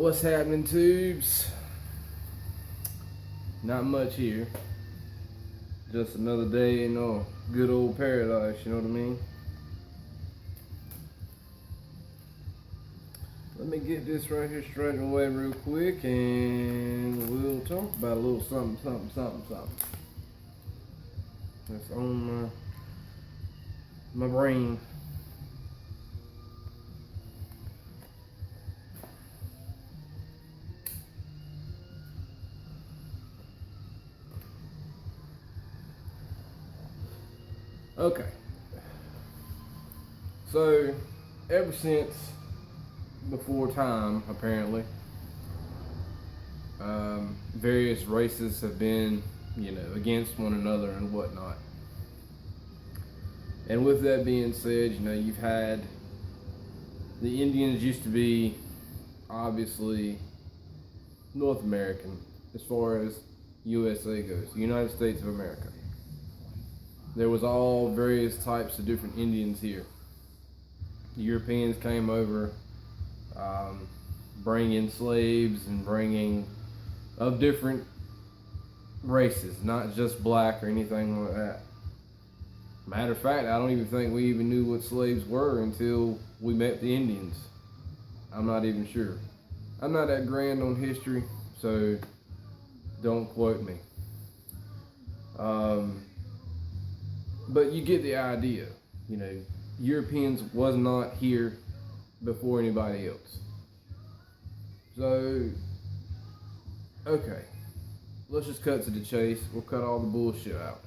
What's happening, tubes? Not much here. Just another day in good old paradise, you know what I mean? Let me get this right here straight away real quick and we'll talk about a little something. That's on my brain. Okay. So, ever since before time, apparently, various races have been, against one another and whatnot. And with that being said, you've had the Indians used to be obviously North American as far as USA goes, the United States of America. There was all various types of different Indians here. The Europeans came over, bringing slaves and bringing of different races, not just black or anything like that. Matter of fact, I don't even think we even knew what slaves were until we met the Indians. I'm not even sure. I'm not that grand on history, so don't quote me. But you get the idea. Europeans was not here before anybody else. So, okay, let's just cut to the chase. We'll cut all the bullshit out.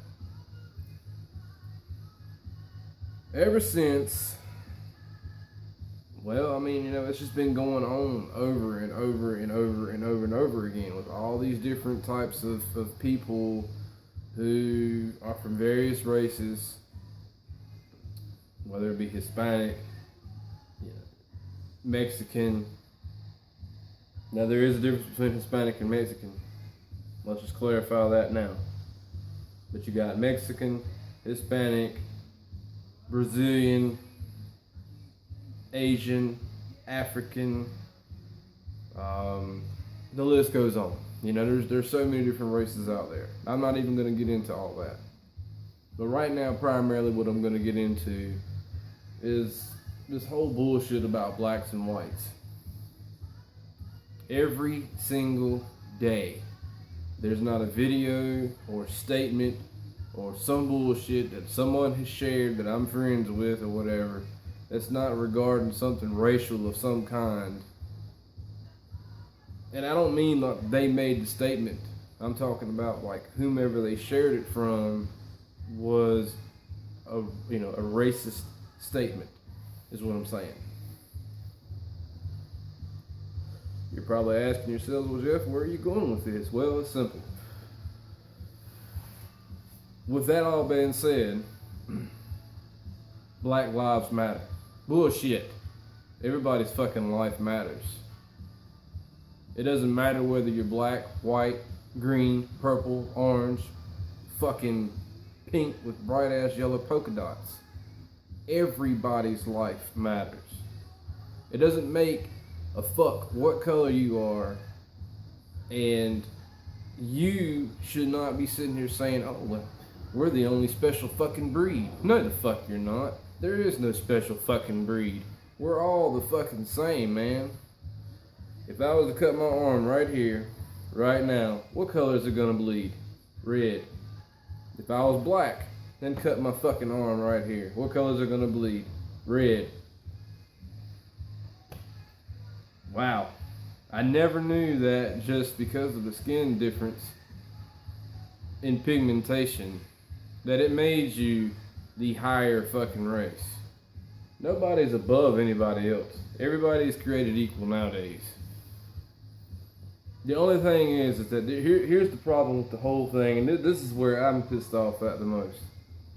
Ever since, it's just been going on over and over again with all these different types of people who are from various races, whether it be Hispanic, Mexican. Now there is a difference between Hispanic and Mexican. Let's just clarify that now. But you got Mexican, Hispanic, Brazilian, Asian, African, the list goes on. There's so many different races out there. I'm not even going to get into all that. But right now, primarily what I'm going to get into is this whole bullshit about blacks and whites. Every single day, there's not a video or statement or some bullshit that someone has shared that I'm friends with or whatever that's not regarding something racial of some kind. And I don't mean like they made the statement. I'm talking about like whomever they shared it from was a racist statement is what I'm saying. You're probably asking yourselves, well, Jeff, where are you going with this? Well, it's simple. With that all being said, Black Lives Matter. Bullshit. Everybody's fucking life matters. It doesn't matter whether you're black, white, green, purple, orange, fucking pink with bright ass yellow polka dots. Everybody's life matters. It doesn't make a fuck what color you are, and you should not be sitting here saying, oh, well, we're the only special fucking breed. No, the fuck you're not. There is no special fucking breed. We're all the fucking same, man. If I was to cut my arm right here, right now, what color is it gonna bleed? Red. If I was black, then cut my fucking arm right here. What color is it gonna bleed? Red. Wow. I never knew that just because of the skin difference in pigmentation, that it made you the higher fucking race. Nobody's above anybody else. Everybody's created equal nowadays. The only thing is that here's the problem with the whole thing, and this is where I'm pissed off at the most.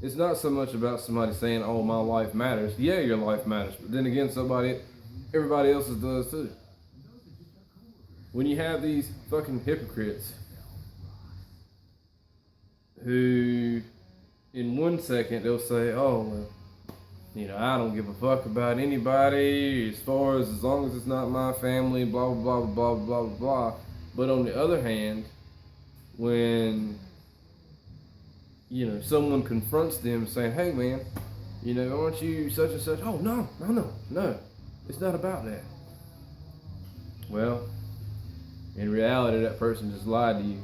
It's not so much about somebody saying, oh, my life matters. Yeah, your life matters. But then again, everybody else's does too. When you have these fucking hypocrites who, in 1 second, they'll say, oh, well, You know, I don't give a fuck about anybody as long as it's not my family, blah, blah, blah, blah, blah, blah, blah. But on the other hand, when, you know, someone confronts them saying, hey man, you know, aren't you such and such? Oh, no, it's not about that. Well, in reality, that person just lied to you.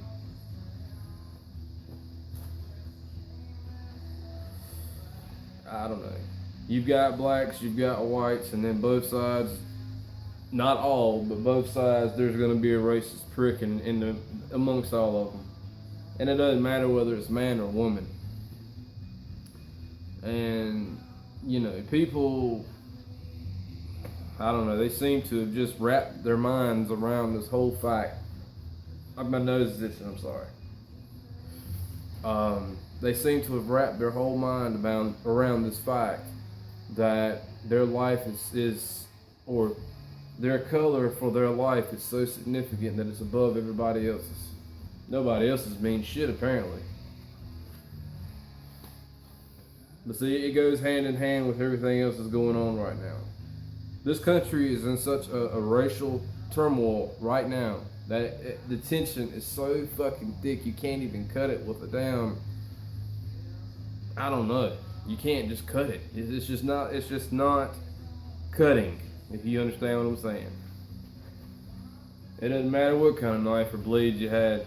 I don't know. You've got blacks, you've got whites, and then both sides, not all, but both sides, there's going to be a racist prick amongst all of them. And it doesn't matter whether it's man or woman. And, you know, people, I don't know, they seem to have just wrapped their minds around this whole fact. My nose is itching, I'm sorry. They seem to have wrapped their whole mind around this fact that their life is or their color for their life is so significant that it's above everybody else's. Nobody else's means shit, apparently. But see, it goes hand in hand with everything else that's going on right now. This country is in such a racial turmoil right now that the tension is so fucking thick you can't even cut it with a damn, I don't know. You can't just cut it. It's just not cutting, if you understand what I'm saying. It doesn't matter what kind of knife or blade you had.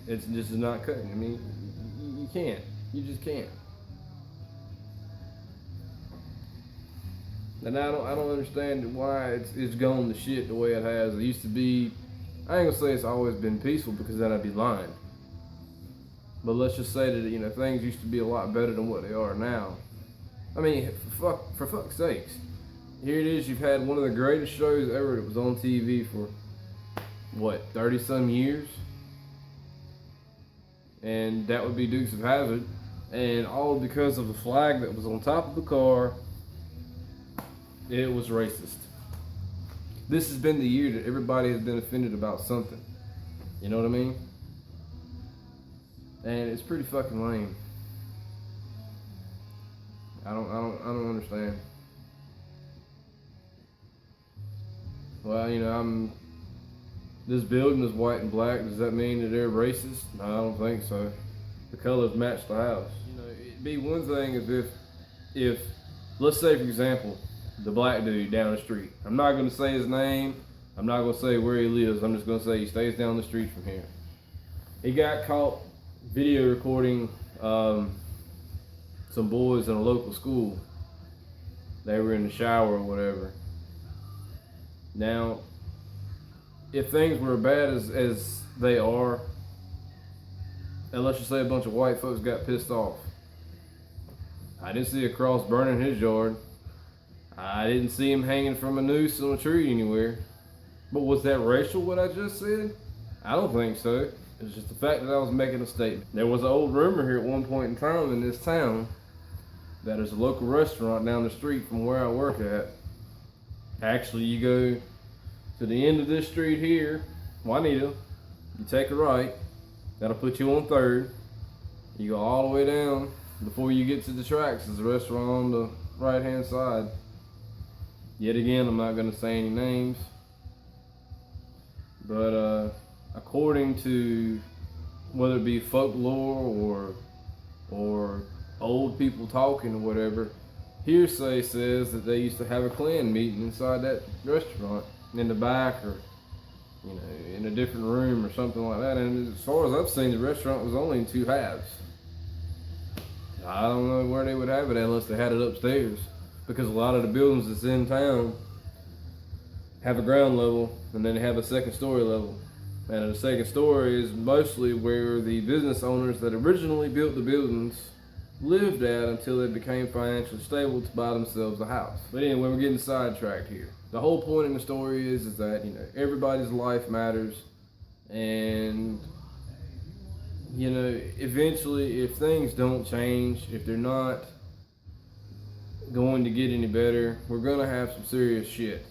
It's just not cutting. I mean, you can't. You just can't. And I don't understand why it's gone to shit the way it has. It used to be, I ain't gonna say it's always been peaceful because then I'd be lying. But let's just say that, you know, things used to be a lot better than what they are now. I mean, for fuck's sakes. Here it is, you've had one of the greatest shows ever that was on TV for, what, 30 some years? And that would be Dukes of Hazzard. And all because of the flag that was on top of the car, it was racist. This has been the year that everybody has been offended about something. You know what I mean? And it's pretty fucking lame. I don't understand. Well, you know, this building is white and black. Does that mean that they're racist? No, I don't think so. The colors match the house. You know, it'd be one thing if let's say, for example, the black dude down the street. I'm not gonna say his name. I'm not gonna say where he lives. I'm just gonna say he stays down the street from here. He got caught video recording some boys in a local school. They were in the shower or whatever. Now, if things were bad as they are, and let's just say a bunch of white folks got pissed off. I didn't see a cross burning in his yard. I didn't see him hanging from a noose on a tree anywhere. But was that racial, what I just said? I don't think so. It's just the fact that I was making a statement. There was an old rumor here at one point in time in this town that there's a local restaurant down the street from where I work at. Actually, you go to the end of this street here, Juanita, you take a right, that'll put you on 3rd. You go all the way down before you get to the tracks. There's a restaurant on the right hand side. Yet again, I'm not going to say any names, but according to whether it be folklore or old people talking or whatever, hearsay says that they used to have a Klan meeting inside that restaurant in the back, or you know, in a different room or something like that. And as far as I've seen, the restaurant was only in 2 halves. I don't know where they would have it unless they had it upstairs, because a lot of the buildings that's in town have a ground level and then they have a 2nd story level. And the 2nd story is mostly where the business owners that originally built the buildings lived at until they became financially stable to buy themselves a house. But anyway, we're getting sidetracked here. The whole point in the story is that, you know, everybody's life matters, and you know, eventually, if things don't change, if they're not going to get any better, we're gonna have some serious shit.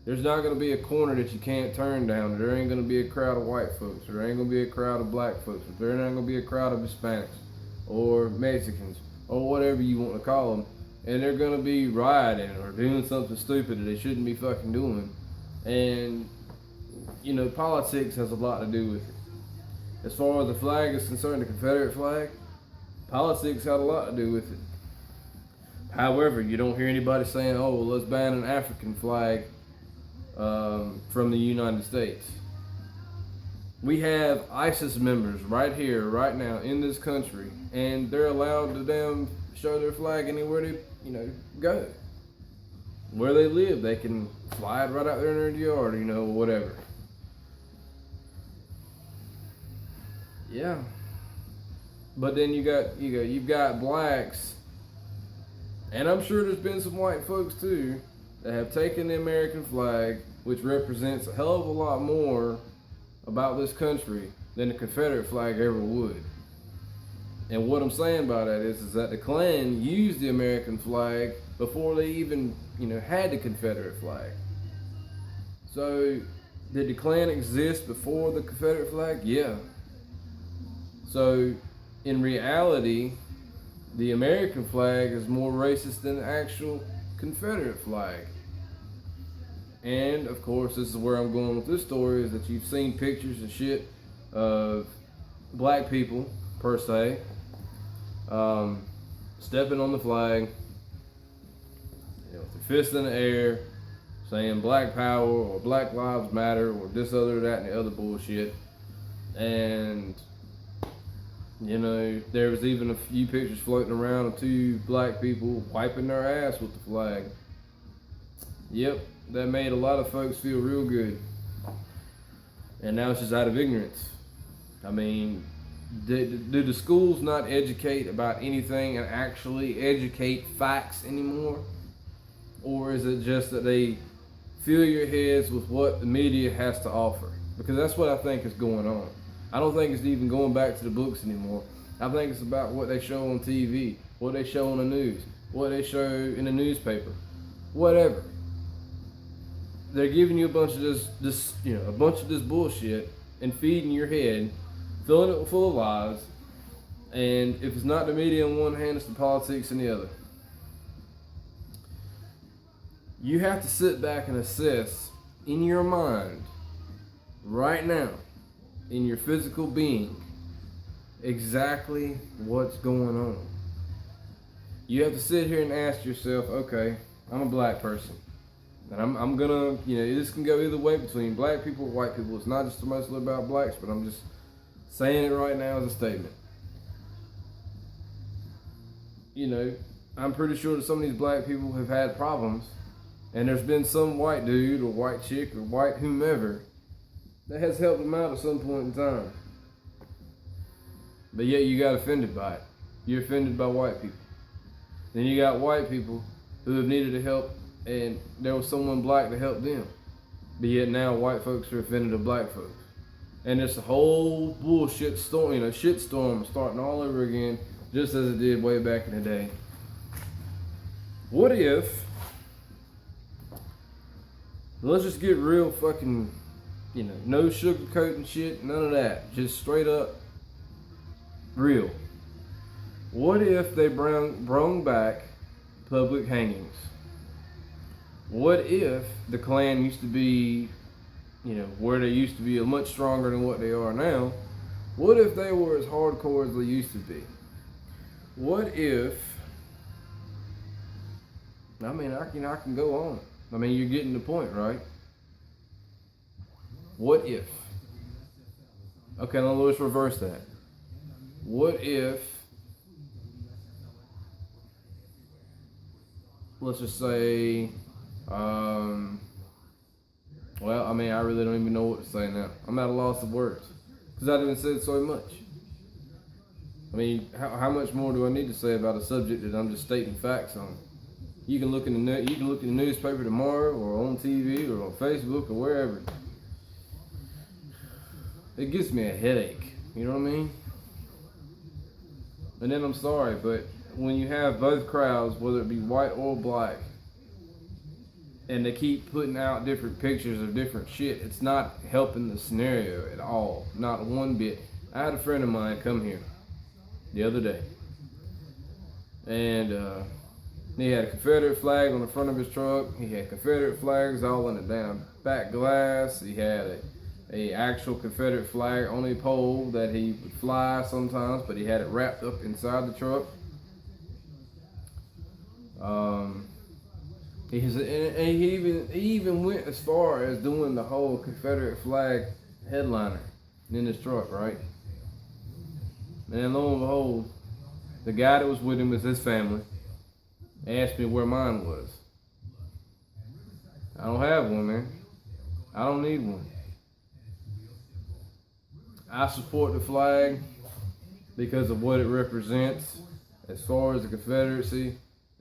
There's not gonna be a corner that you can't turn down. There ain't gonna be a crowd of white folks. There ain't gonna be a crowd of black folks. There ain't gonna be a crowd of Hispanics or Mexicans or whatever you want to call them. and they're gonna be rioting or doing something stupid that they shouldn't be fucking doing. And you know, politics has a lot to do with it. As far as the flag is concerned, the Confederate flag, politics had a lot to do with it. However, you don't hear anybody saying, oh, well, let's ban an African flag from the United States. We have ISIS members right here, right now, in this country, and they're allowed to damn show their flag anywhere they, you know, go. Where they live, they can fly it right out there in their yard, you know, whatever. Yeah. But then you've got blacks, and I'm sure there's been some white folks too, that have taken the American flag, which represents a hell of a lot more about this country than the Confederate flag ever would. And what I'm saying by that is that the Klan used the American flag before they even, you know, had the Confederate flag. So, did the Klan exist before the Confederate flag? Yeah. So, in reality, the American flag is more racist than the actual Confederate flag. And of course, this is where I'm going with this story, is that you've seen pictures and shit of black people, per se, stepping on the flag, you know, with their fist in the air, saying Black Power or Black Lives Matter or this, other, that, and the other bullshit. And, you know, there was even a few pictures floating around of two black people wiping their ass with the flag. Yep. That made a lot of folks feel real good. And now it's just out of ignorance. I mean, do the schools not educate about anything and actually educate facts anymore? Or is it just that they fill your heads with what the media has to offer? Because that's what I think is going on. I don't think it's even going back to the books anymore. I think it's about what they show on TV, what they show on the news, what they show in the newspaper, whatever. They're giving you a bunch of this bullshit and feeding your head, filling it full of lies. And if it's not the media on one hand, it's the politics in the other. You have to sit back and assess in your mind, right now, in your physical being, exactly what's going on. You have to sit here and ask yourself, okay, I'm a black person. And I'm gonna, you know, this can go either way between black people and white people. It's not just so much about blacks, but I'm just saying it right now as a statement. You know, I'm pretty sure that some of these black people have had problems, and there's been some white dude or white chick or white whomever that has helped them out at some point in time. But yet you got offended by it. You're offended by white people. Then you got white people who have needed the help, and there was someone black to help them. But yet now white folks are offended of black folks. And it's a whole bullshit storm, you know, shit storm starting all over again, just as it did way back in the day. What if, let's just get real fucking, you know, no sugarcoating shit, none of that. Just straight up real. What if they brought back public hangings? What if the Klan used to be, you know, where they used to be much stronger than what they are now? What if they were as hardcore as they used to be? What if, I mean, I can go on. I mean, you're getting the point, right? What if? Okay, now let's reverse that. What if, let's just say, well, I mean, I really don't even know what to say now. I'm at a loss of words because I haven't said so much. I mean, how much more do I need to say about a subject that I'm just stating facts on? You can look in the newspaper tomorrow, or on TV, or on Facebook, or wherever. It gives me a headache. You know what I mean? And then I'm sorry, but when you have both crowds, whether it be white or black, and they keep putting out different pictures of different shit, it's not helping the scenario at all. Not one bit. I had a friend of mine come here the other day, and He had a Confederate flag on the front of his truck. He had Confederate flags all in the damn back glass. He had a actual Confederate flag on a pole that he would fly sometimes, but he had it wrapped up inside the truck. He even went as far as doing the whole Confederate flag headliner in his truck, right? And lo and behold, the guy that was with him was his family. Asked me where mine was. I don't have one, man. I don't need one. I support the flag because of what it represents as far as the Confederacy,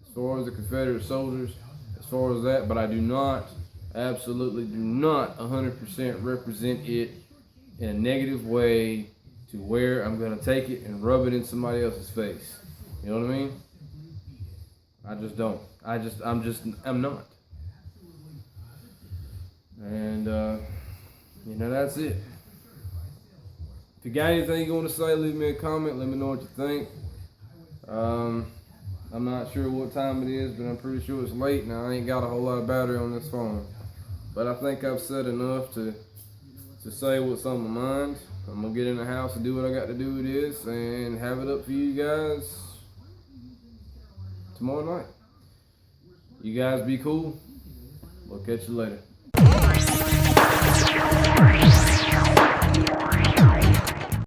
as far as the Confederate soldiers, as far as that, but I do not, absolutely do not 100% represent it in a negative way to where I'm going to take it and rub it in somebody else's face. You know what I mean? I just don't. I'm not. And, that's it. If you got anything you want to say, leave me a comment. Let me know what you think. I'm not sure what time it is, but I'm pretty sure it's late now. I ain't got a whole lot of battery on this phone. But I think I've said enough to say what's on my mind. I'm going to get in the house and do what I got to do with this and have it up for you guys tomorrow night. You guys be cool. We'll catch you later.